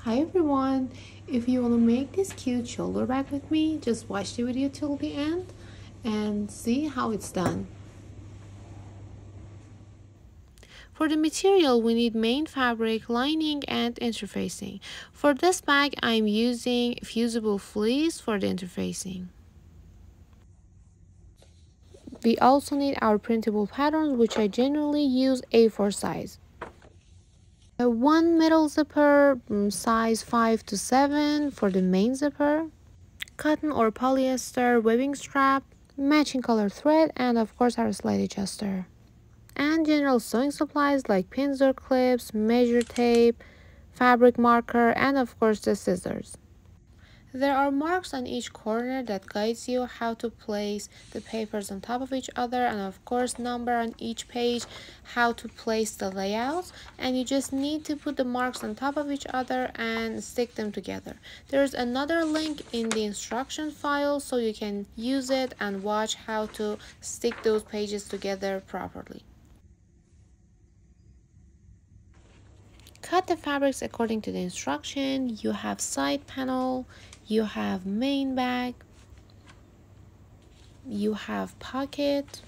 Hi everyone! If you want to make this cute shoulder bag with me, just watch the video till the end and see how it's done. For the material, we need main fabric, lining, and interfacing. For this bag, I'm using fusible fleece for the interfacing. We also need our printable patterns, which I generally use A4 size. One middle zipper, size 5 to 7 for the main zipper. Cotton or polyester webbing strap, matching color thread, and of course our slide adjuster. And general sewing supplies like pins or clips, measure tape, fabric marker, and of course the scissors. There are marks on each corner that guides you how to place the papers on top of each other, and of course number on each page how to place the layouts, and you just need to put the marks on top of each other and stick them together. There's another link in the instruction file so you can use it and watch how to stick those pages together properly. Cut the fabrics according to the instruction. You have side panel, you have main bag, you have pocket,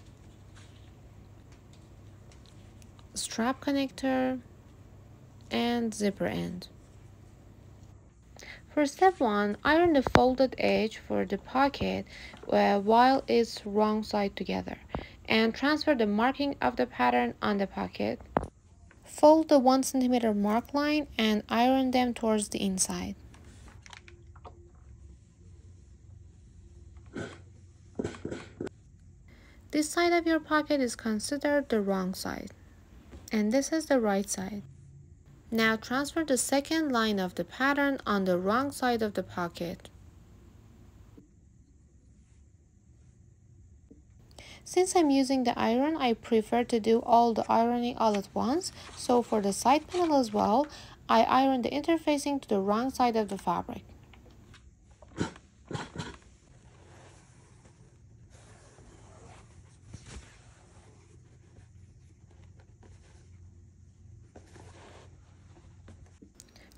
strap connector, and zipper end. For step 1, iron the folded edge for the pocket while it's wrong side together, and transfer the marking of the pattern on the pocket. Fold the 1 cm mark line and iron them towards the inside. This side of your pocket is considered the wrong side, and this is the right side. Now transfer the second line of the pattern on the wrong side of the pocket. Since I'm using the iron, I prefer to do all the ironing all at once. So for the side panel as well, I iron the interfacing to the wrong side of the fabric.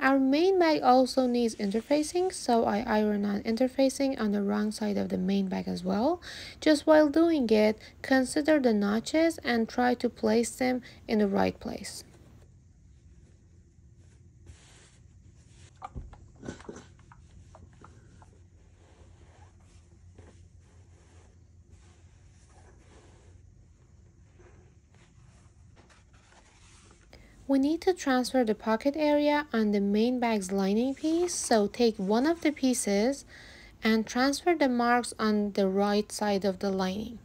Our main bag also needs interfacing, so I iron on interfacing on the wrong side of the main bag as well. Just while doing it, consider the notches and try to place them in the right place. We need to transfer the pocket area on the main bag's lining piece, so take one of the pieces and transfer the marks on the right side of the lining.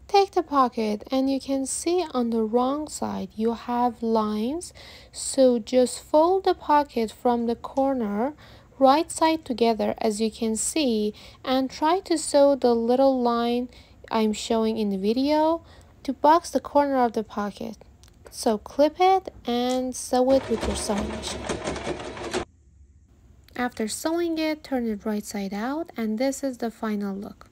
Take the pocket and you can see on the wrong side you have lines, so just fold the pocket from the corner right side together as you can see and try to sew the little line I'm showing in the video to box the corner of the pocket. So clip it and sew it with your sewing machine. After sewing it, turn it right side out and this is the final look.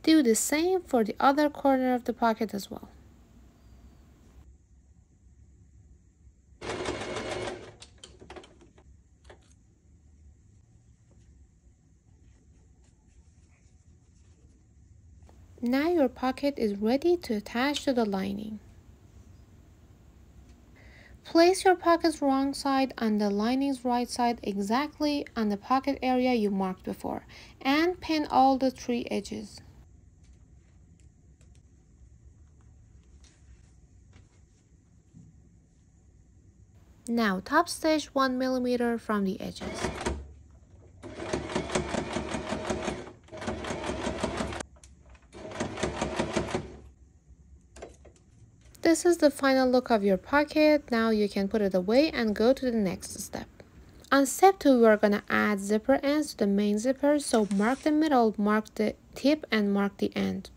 Do the same for the other corner of the pocket as well. Now your pocket is ready to attach to the lining. Place your pocket's wrong side on the lining's right side exactly on the pocket area you marked before and pin all the 3 edges. Now top stitch 1 mm from the edges. This is the final look of your pocket. Now you can put it away and go to the next step. On step 2, we're gonna add zipper ends to the main zipper, so mark the middle, mark the tip, and mark the end.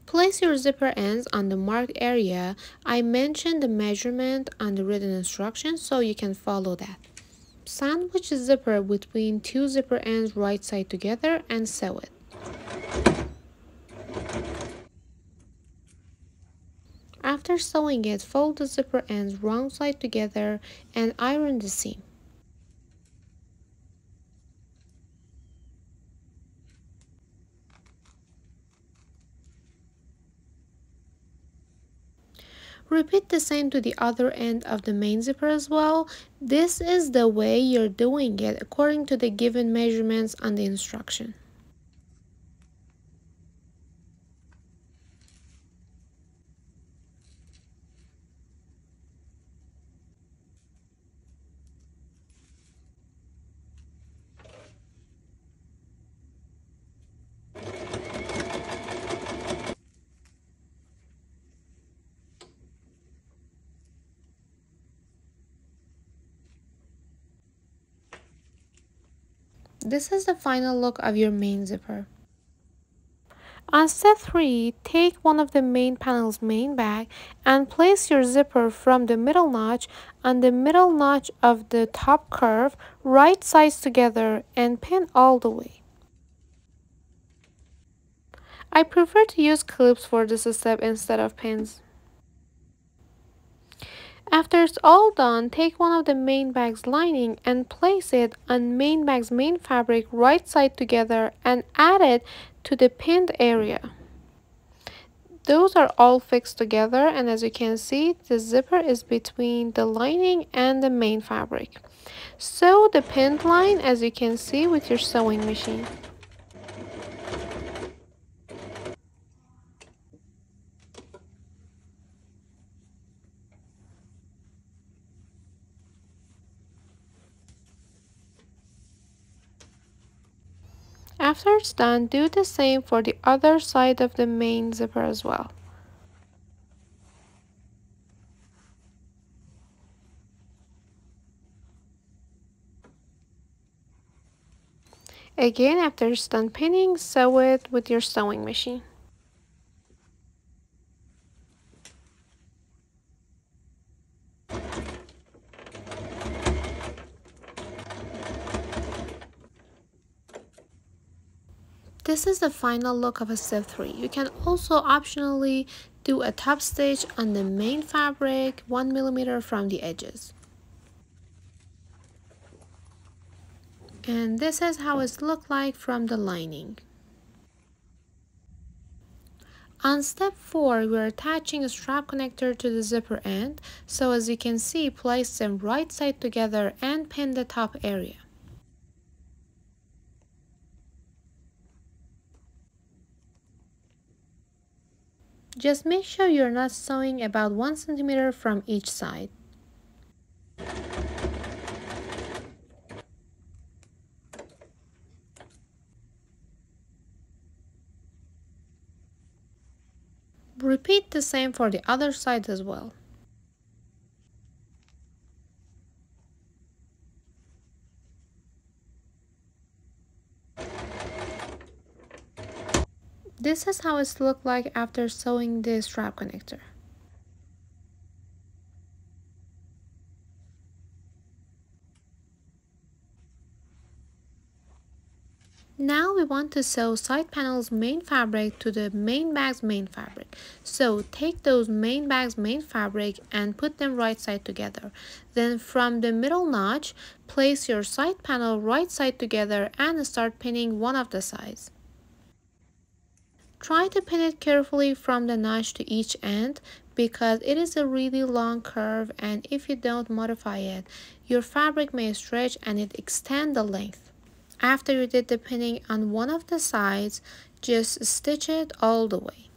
Place your zipper ends on the marked area. I mentioned the measurement on the written instructions so you can follow that. Sandwich the zipper between 2 zipper ends right side together and sew it. after sewing it, fold the zipper ends wrong side together and iron the seam. Repeat the same to the other end of the main zipper as well. This is the way you're doing it according to the given measurements on the instruction. This is the final look of your main zipper. On step 3, take one of the main panel's main bag and place your zipper from the middle notch on the middle notch of the top curve, right sides together, and pin all the way. I prefer to use clips for this step instead of pins. After it's all done, take one of the main bag's lining and place it on main bag's main fabric right side together and add it to the pinned area. Those are all fixed together, and as you can see, the zipper is between the lining and the main fabric. Sew the pinned line as you can see with your sewing machine. After it's done, do the same for the other side of the main zipper as well. Again, after it's done pinning, sew it with your sewing machine. This is the final look of a step 3. You can also optionally do a top stitch on the main fabric 1 millimeter from the edges. And this is how it looks like from the lining. On step 4, we're attaching a strap connector to the zipper end. So as you can see, place them right side together and pin the top area. Just make sure you're not sewing about 1 centimeter from each side. Repeat the same for the other side as well. This is how it looks like after sewing the strap connector. Now we want to sew side panel's main fabric to the main bag's main fabric. So take those main bag's main fabric and put them right side together. Then from the middle notch, place your side panel right side together and start pinning one of the sides. Try to pin it carefully from the notch to each end because it is a really long curve, and if you don't modify it, your fabric may stretch and it extend the length. After you did the pinning on one of the sides, just stitch it all the way.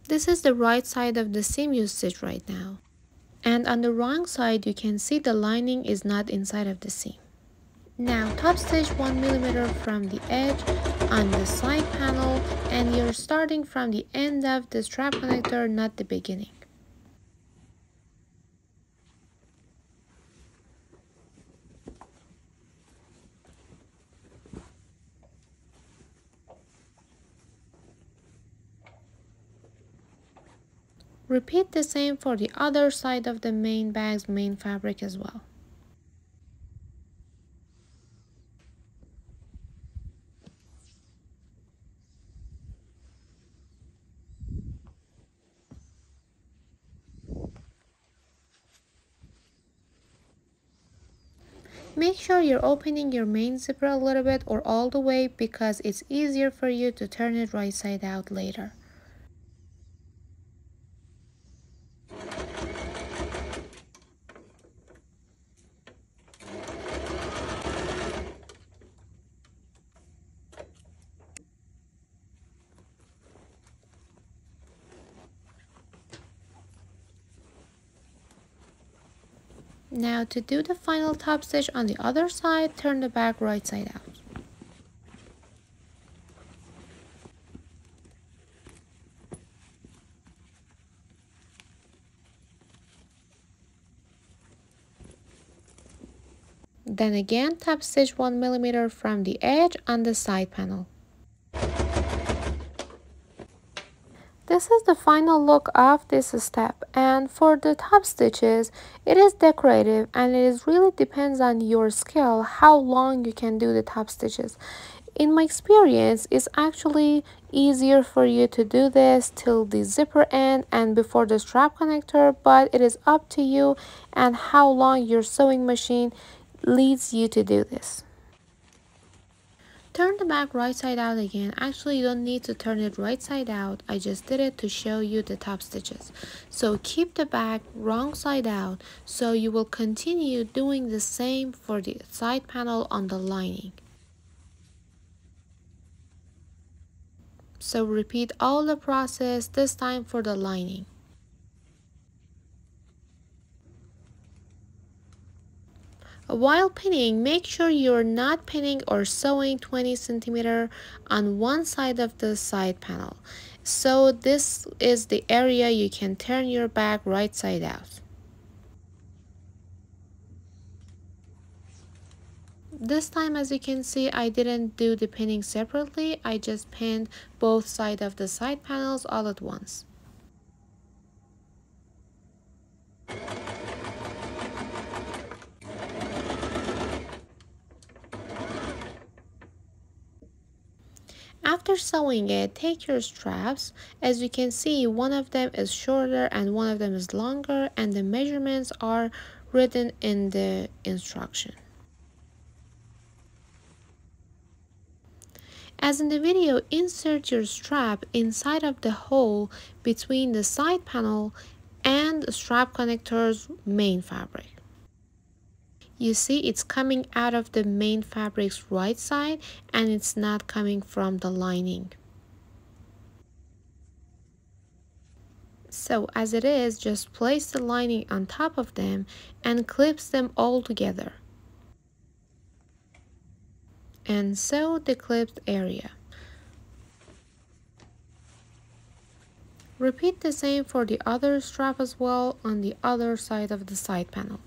This is the right side of the seam you stitch right now. And on the wrong side, you can see the lining is not inside of the seam. Now top stitch 1 millimeter from the edge on the side panel, and you're starting from the end of the strap connector, not the beginning. Repeat the same for the other side of the main bag's main fabric as well. Make sure you're opening your main zipper a little bit or all the way because it's easier for you to turn it right side out later. Now to do the final top stitch on the other side, turn the bag right side out. Then again, top stitch 1 millimeter from the edge on the side panel. This is the final look of this step, and for the top stitches, it is decorative and it really depends on your skill how long you can do the top stitches. In my experience, it's actually easier for you to do this till the zipper end and before the strap connector, but it is up to you and how long your sewing machine leads you to do this. Turn the bag right side out again. Actually, you don't need to turn it right side out. I just did it to show you the top stitches. So keep the bag wrong side out so you will continue doing the same for the side panel on the lining. So repeat all the process this time for the lining. While pinning, make sure you're not pinning or sewing 20 centimeter on one side of the side panel. So this is the area you can turn your bag right side out. This time, as you can see, I didn't do the pinning separately. I just pinned both sides of the side panels all at once. After sewing it, take your straps. As you can see, one of them is shorter and one of them is longer, and the measurements are written in the instruction. As in the video, insert your strap inside of the hole between the side panel and the strap connector's main fabric. You see it's coming out of the main fabric's right side and it's not coming from the lining. So as it is, just place the lining on top of them and clips them all together. And sew the clipped area. Repeat the same for the other strap as well on the other side of the side panel.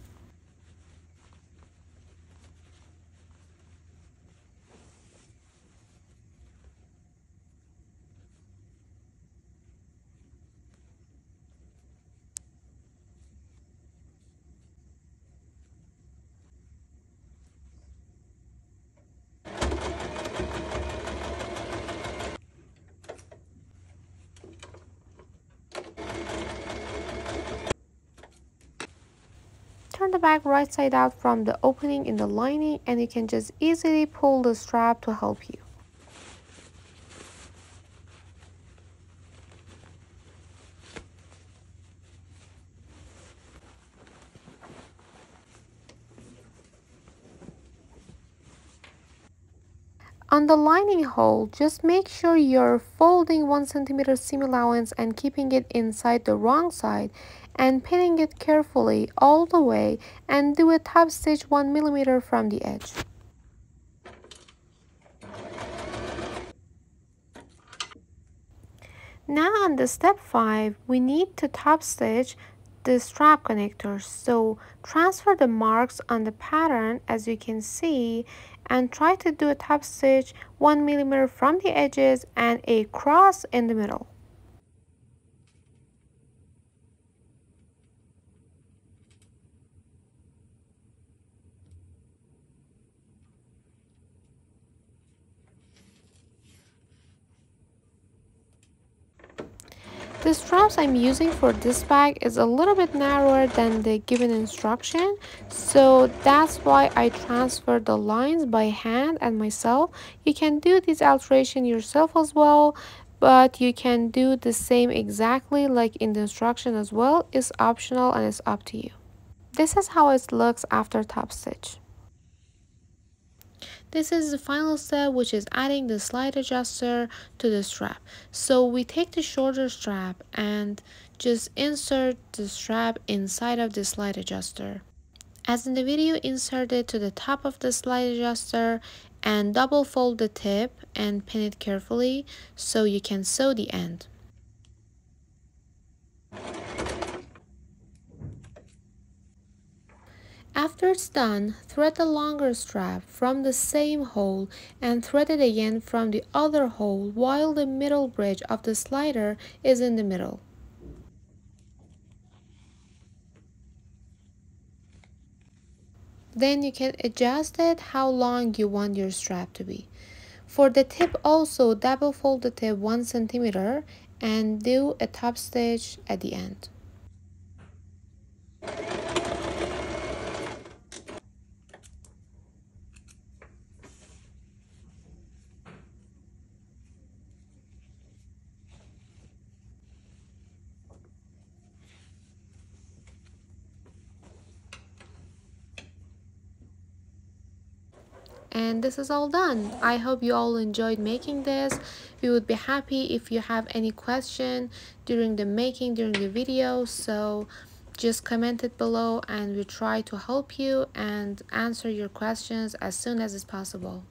Turn the bag right side out from the opening in the lining and you can just easily pull the strap to help you. On the lining hole, just make sure you're folding 1 centimeter seam allowance and keeping it inside the wrong side and pinning it carefully all the way and do a top stitch 1 millimeter from the edge. Now on the step 5, we need to top stitch the strap connectors. So transfer the marks on the pattern as you can see and try to do a top stitch 1 millimeter from the edges and a cross in the middle. The straps I'm using for this bag is a little bit narrower than the given instruction, so that's why I transferred the lines by hand and myself. You can do this alteration yourself as well, but you can do the same exactly like in the instruction as well. It's optional and it's up to you. This is how it looks after top stitch. This is the final step, which is adding the slide adjuster to the strap. So we take the shorter strap and just insert the strap inside of the slide adjuster. As in the video, insert it to the top of the slide adjuster and double fold the tip and pin it carefully so you can sew the end. After it's done, thread the longer strap from the same hole and thread it again from the other hole while the middle bridge of the slider is in the middle. Then you can adjust it how long you want your strap to be. For the tip also, double fold the tip 1 centimeter and do a top stitch at the end. And this is all done. I hope you all enjoyed making this. We would be happy if you have any question during the making, during the video. So just comment it below and we try to help you and answer your questions as soon as is possible.